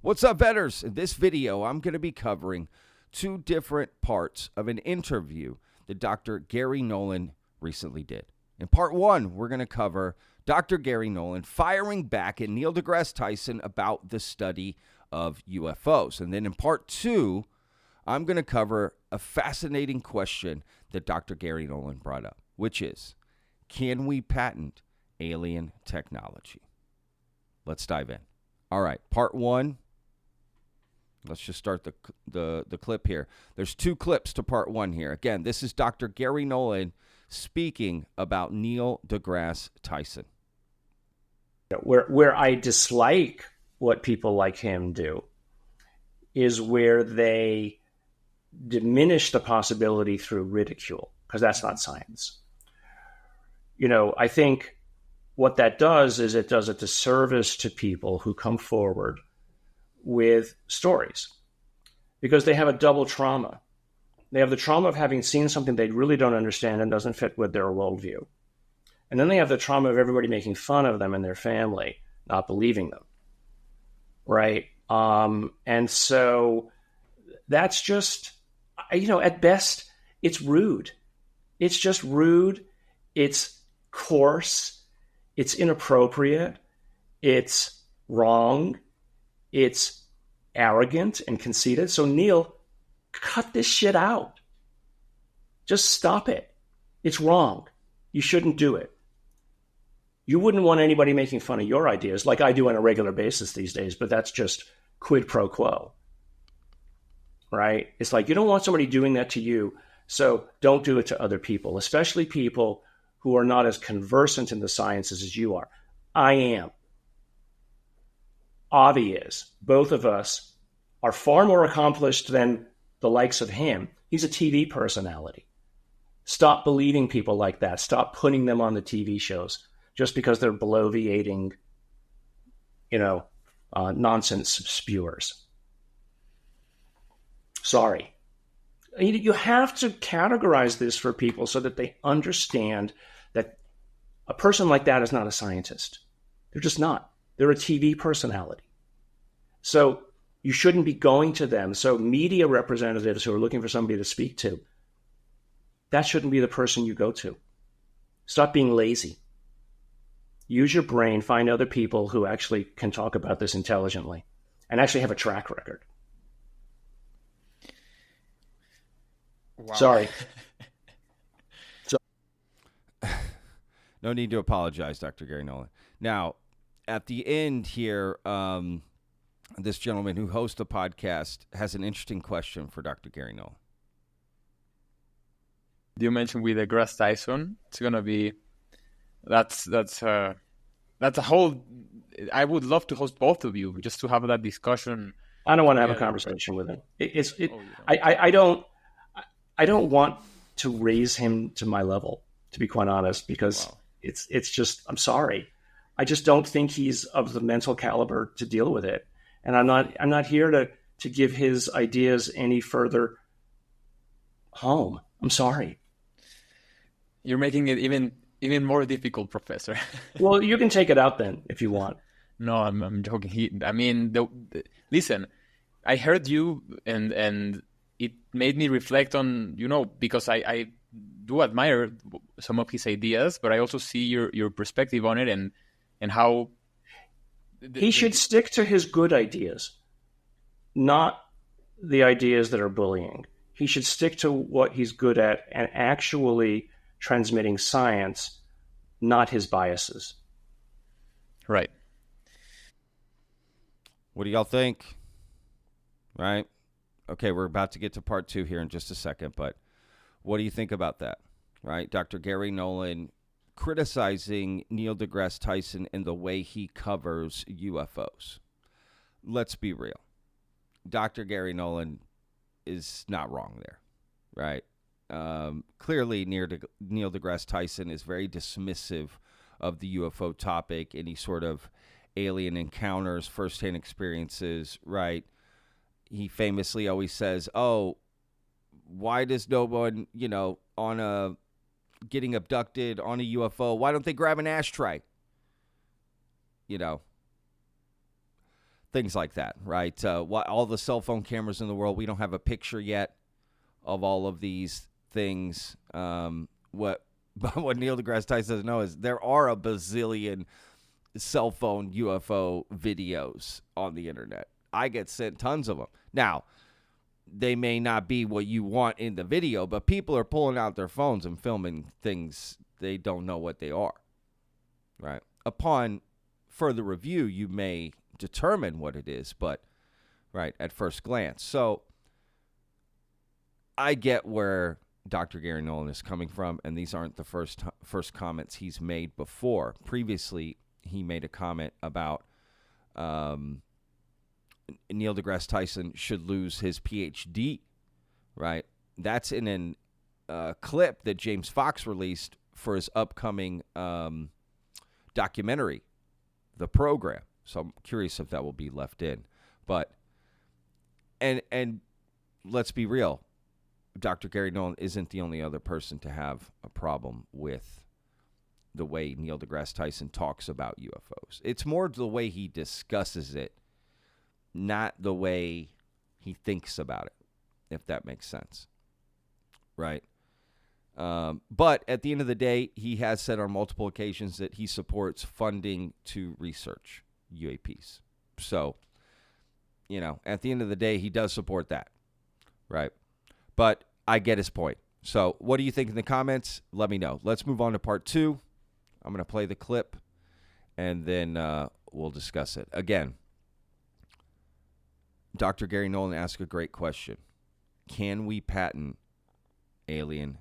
What's up, vetters? In this video, I'm going to be covering two different parts of an interview that Dr. Garry Nolan recently did. In part one, we're going to cover Dr. Garry Nolan firing back at Neil deGrasse Tyson about the study of UFOs. And then in part two, I'm going to cover a fascinating question that Dr. Garry Nolan brought up, which is, can we patent alien technology? Let's dive in. All right, part one. Let's just start the clip here. There's two clips to part one here. Again, this is Dr. Garry Nolan speaking about Neil deGrasse Tyson. Where I dislike what people like him do is where they diminish the possibility through ridicule, because that's not science. I think what that does is it does a disservice to people who come forward with stories, because they have a double trauma. They have the trauma of having seen something they really don't understand and doesn't fit with their worldview. And then they have the trauma of everybody making fun of them and their family, not believing them. Right? And so that's just, at best, it's rude. It's just rude. It's coarse. It's inappropriate. It's wrong. It's arrogant and conceited. So Neil, cut this shit out. Just stop it. It's wrong. You shouldn't do it. You wouldn't want anybody making fun of your ideas like I do on a regular basis these days, but that's just quid pro quo. Right? It's like you don't want somebody doing that to you, so don't do it to other people, especially people who are not as conversant in the sciences as you are. I am. Avi is. Both of us are far more accomplished than the likes of him. He's a TV personality. Stop believing people like that. Stop putting them on the TV shows just because they're bloviating, nonsense spewers. Sorry. You have to categorize this for people so that they understand that a person like that is not a scientist. They're just not. They're a TV personality. So you shouldn't be going to them. So media representatives who are looking for somebody to speak to, that shouldn't be the person you go to. Stop being lazy. Use your brain, find other people who actually can talk about this intelligently and actually have a track record. Wow. Sorry. No need to apologize, Dr. Garry Nolan. Now, at the end here, this gentleman who hosts the podcast has an interesting question for Dr. Garry Nolan. You mentioned with deGrasse Tyson, it's gonna be that's a whole. I would love to host both of you just to have that discussion. I don't want to have a conversation with him. I don't want to raise him to my level, to be quite honest, because it's just, I'm sorry. I just don't think he's of the mental caliber to deal with it. And I'm not here to give his ideas any further home. I'm sorry. You're making it even more difficult, Professor. Well, you can take it out then if you want. No, I'm joking. Listen, I heard you and it made me reflect on, because I do admire some of his ideas, but I also see your perspective on it and how he should stick to his good ideas, not the ideas that are bullying. He should stick to what he's good at and actually transmitting science, not his biases. Right. What do y'all think? Right? Okay, we're about to get to part two here in just a second, but what do you think about that? Right? Dr. Garry Nolan criticizing Neil deGrasse Tyson and the way he covers UFOs. Let's be real. Dr. Garry Nolan is not wrong there, right? Clearly, Neil deGrasse Tyson is very dismissive of the UFO topic, any sort of alien encounters, firsthand experiences, right? He famously always says, oh, why does no one, on a getting abducted on a UFO, why don't they grab an ashtray? The things like that, right? All the cell phone cameras in the world, we don't have a picture yet of all of these things. What Neil deGrasse Tyson doesn't know is there are a bazillion cell phone UFO videos on the internet. I get sent tons of them. Now, they may not be what you want in the video, but people are pulling out their phones and filming things they don't know what they are, right? Upon further review, you may determine what it is, but, right, at first glance. So I get where Dr. Garry Nolan is coming from, and these aren't the first comments he's made before. Previously, he made a comment about Neil deGrasse Tyson should lose his PhD, right? That's in a clip that James Fox released for his upcoming documentary, The Program. So I'm curious if that will be left in. But, and let's be real, Dr. Garry Nolan isn't the only other person to have a problem with the way Neil deGrasse Tyson talks about UFOs. It's more the way he discusses it, not the way he thinks about it, if that makes sense. Right? But at the end of the day, he has said on multiple occasions that he supports funding to research UAPs. So, at the end of the day, he does support that. Right? But I get his point. So what do you think in the comments? Let me know. Let's move on to part 2. I'm going to play the clip, and then we'll discuss it. Again, Dr. Garry Nolan asked a great question. Can we patent alien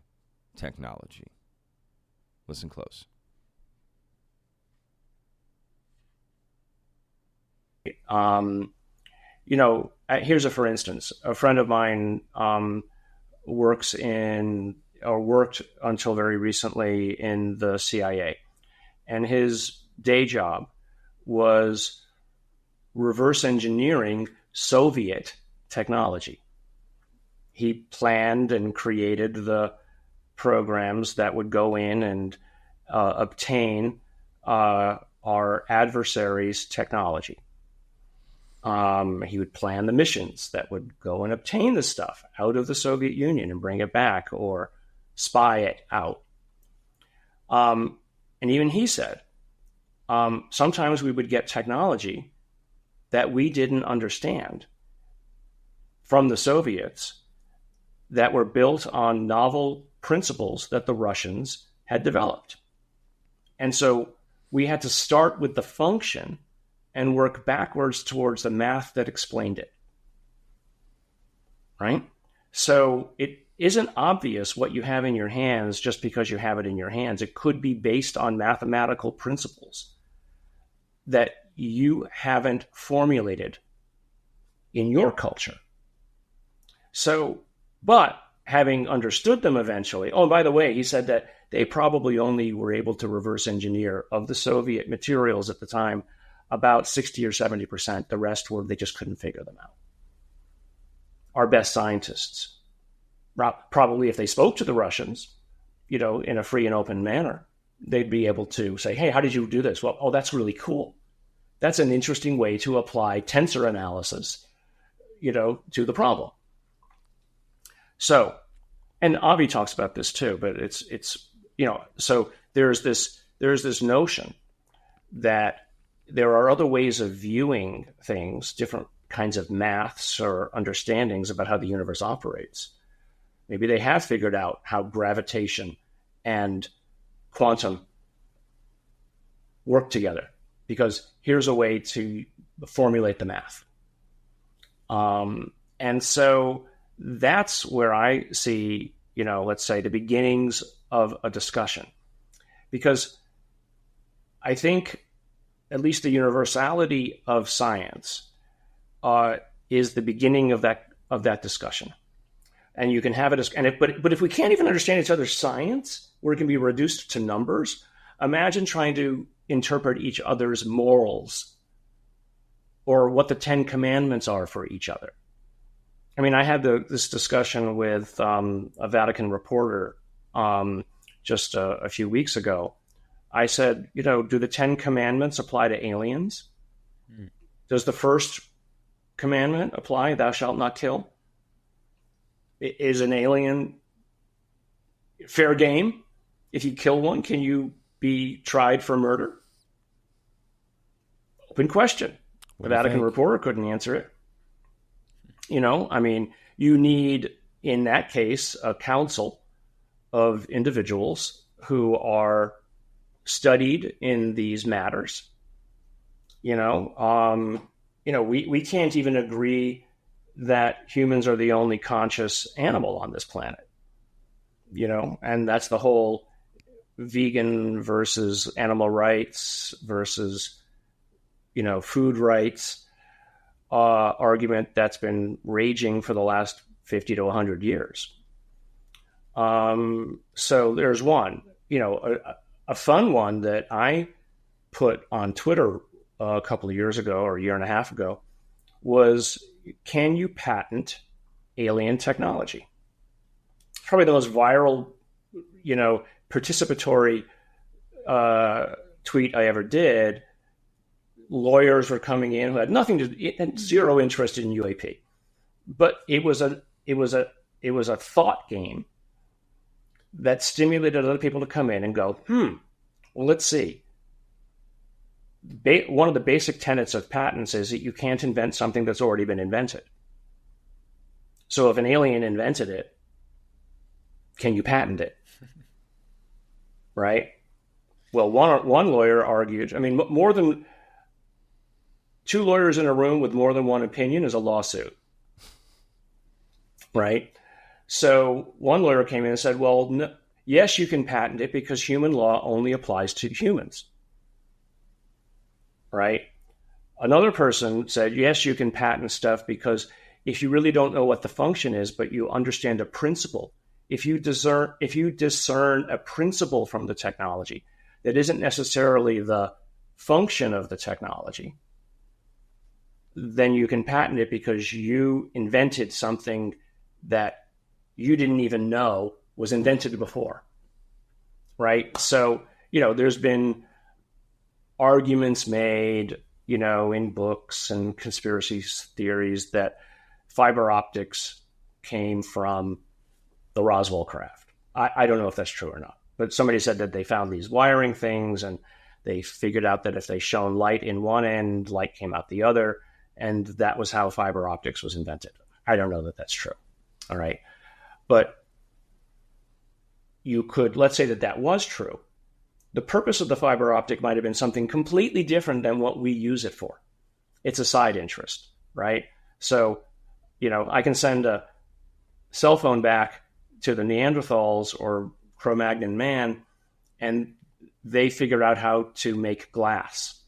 technology? Listen close. Here's for instance. A friend of mine worked until very recently in the CIA. And his day job was reverse engineering Soviet technology. He planned and created the programs that would go in and obtain our adversaries' technology. He would plan the missions that would go and obtain the stuff out of the Soviet Union and bring it back or spy it out. And even he said, sometimes we would get technology that we didn't understand from the Soviets that were built on novel principles that the Russians had developed. And so we had to start with the function and work backwards towards the math that explained it. Right? So it isn't obvious what you have in your hands just because you have it in your hands. It could be based on mathematical principles that you haven't formulated in your culture. So, but having understood them eventually, and by the way, he said that they probably only were able to reverse engineer of the Soviet materials at the time about 60 or 70%. The rest were, they just couldn't figure them out. Our best scientists, probably if they spoke to the Russians, in a free and open manner, they'd be able to say, hey, how did you do this? Well, oh, that's really cool. That's an interesting way to apply tensor analysis, to the problem. So, and Avi talks about this too, but it's so there's this notion that there are other ways of viewing things, different kinds of maths or understandings about how the universe operates. Maybe they have figured out how gravitation and quantum work together, because here's a way to formulate the math. And so that's where I see, let's say the beginnings of a discussion, because I think at least the universality of science is the beginning of that discussion. And you can have it but if we can't even understand each other's science, where it can be reduced to numbers, imagine trying to interpret each other's morals or what the 10 commandments are for each other. I mean, I had this discussion with a Vatican reporter just a few weeks ago. I said, do the 10 commandments apply to aliens? Does the first commandment apply? Thou shalt not kill. Is an alien fair game? If you kill one, can you be tried for murder? Open question. The Vatican reporter couldn't answer it. You need, in that case, a council of individuals who are studied in these matters. We can't even agree that humans are the only conscious animal on this planet. And that's the whole vegan versus animal rights versus, food rights argument that's been raging for the last 50 to 100 years. So there's one, a fun one that I put on Twitter a couple of years ago or a year and a half ago was, can you patent alien technology? Probably the most viral, participatory tweet I ever did. Lawyers were coming in who had zero interest in UAP, but it was a thought game that stimulated other people to come in and go, well, let's see. One of the basic tenets of patents is that you can't invent something that's already been invented. So if an alien invented it, can you patent it? Right? Well, one lawyer argued, more than two lawyers in a room with more than one opinion is a lawsuit. Right? So one lawyer came in and said, well, no, yes, you can patent it because human law only applies to humans. Right? Another person said, yes, you can patent stuff because if you really don't know what the function is, but you understand a principle, if you discern a principle from the technology that isn't necessarily the function of the technology, then you can patent it because you invented something that you didn't even know was invented before. Right? So, there's been arguments made, in books and conspiracy theories that fiber optics came from the Roswell craft. I don't know if that's true or not, but somebody said that they found these wiring things and they figured out that if they shone light in one end, light came out the other, and that was how fiber optics was invented. I don't know that that's true. All right. But you could, let's say that was true. The purpose of the fiber optic might have been something completely different than what we use it for. It's a side interest, right? So, I can send a cell phone back to the Neanderthals or Cro-Magnon man, and they figure out how to make glass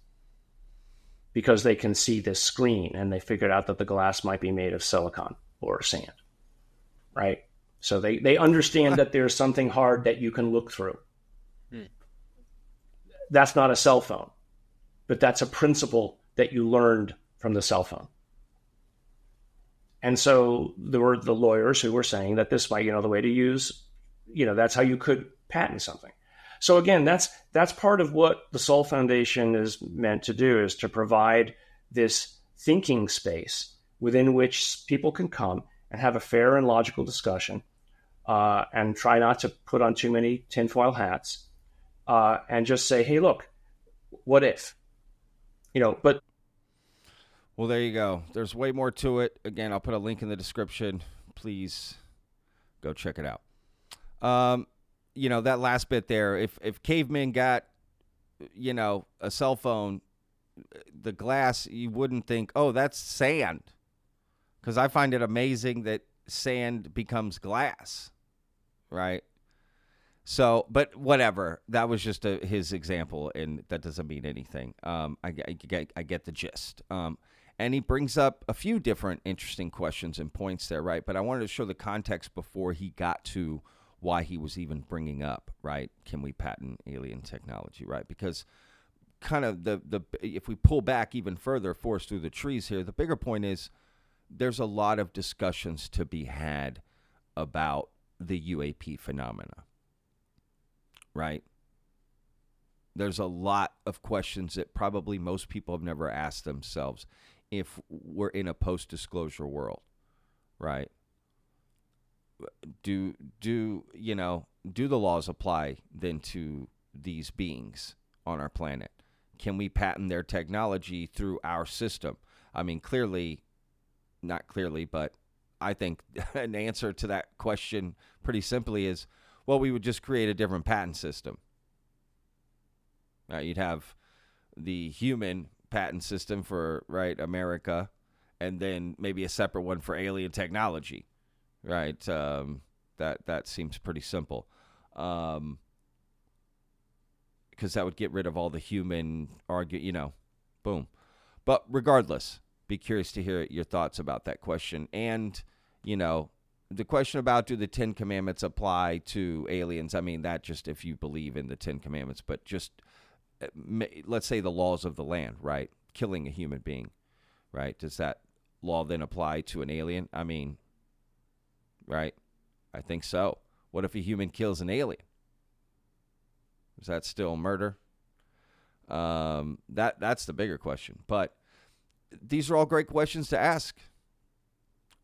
because they can see this screen, and they figured out that the glass might be made of silicon or sand, right? So they understand that there's something hard that you can look through. That's not a cell phone, but that's a principle that you learned from the cell phone. And so there were the lawyers who were saying that this might, the way to use, that's how you could patent something. So again, that's part of what the Soul Foundation is meant to do, is to provide this thinking space within which people can come and have a fair and logical discussion, and try not to put on too many tinfoil hats, and just say, hey, look, what if? But well, there you go. There's way more to it. Again, I'll put a link in the description. Please go check it out. That last bit there, if cavemen got, a cell phone, the glass, you wouldn't think, oh, that's sand. Because I find it amazing that sand becomes glass, right? So, but whatever. That was just his example, and that doesn't mean anything. I get the gist. And he brings up a few different interesting questions and points there, right? But I wanted to show the context before he got to why he was even bringing up, right? Can we patent alien technology, right? Because kind of if we pull back even further, forest through the trees here, the bigger point is there's a lot of discussions to be had about the UAP phenomena, right? There's a lot of questions that probably most people have never asked themselves. if we're in a post-disclosure world, right? Do the laws apply then to these beings on our planet? Can we patent their technology through our system? I mean, not clearly, but I think an answer to that question pretty simply is, well, we would just create a different patent system. You'd have the human patent system for, right, America, and then maybe a separate one for alien technology, right? That seems pretty simple. Because that would get rid of all the human boom. But regardless, be curious to hear your thoughts about that question. And, the question about, do the 10 Commandments apply to aliens? I mean, that just if you believe in the 10 Commandments, but just let's say the laws of the land, right? Killing a human being, right? Does that law then apply to an alien? I mean, right? I think so. What if a human kills an alien? Is that still murder? That's the bigger question. But these are all great questions to ask,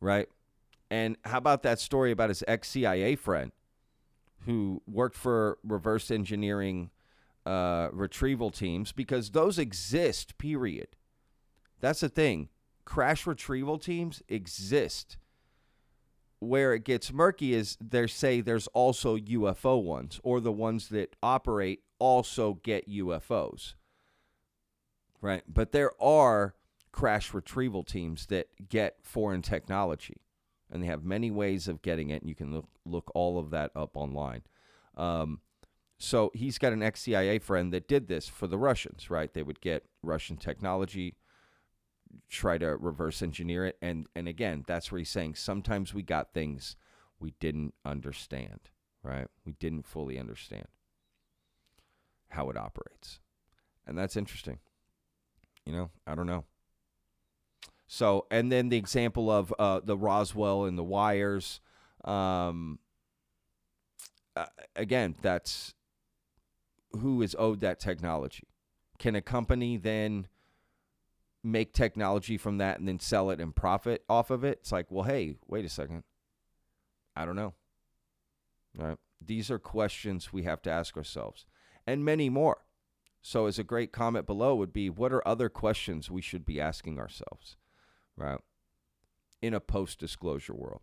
right? And how about that story about his ex-CIA friend who worked for reverse engineering retrieval teams? Because those exist, period. That's the thing. Crash retrieval teams exist. Where it gets murky is they say there's also UFO ones, or the ones that operate also get UFOs, right? But there are crash retrieval teams that get foreign technology, and they have many ways of getting it, and you can look all of that up online. So he's got an ex-CIA friend that did this for the Russians, right? They would get Russian technology, try to reverse engineer it. And again, that's where he's saying sometimes we got things we didn't understand, right? We didn't fully understand how it operates. And that's interesting. I don't know. So, and then the example of the Roswell and the wires. Again, that's who is owed that technology. Can a company then make technology from that and then sell it and profit off of it? It's like, well, hey, wait a second. I don't know. All right. These are questions we have to ask ourselves, and many more. So as a great comment below would be, what are other questions we should be asking ourselves, right, in a post-disclosure world?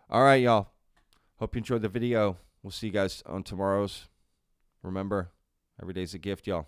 All right, y'all. Hope you enjoyed the video. We'll see you guys on tomorrow's. Remember, every day's a gift, y'all.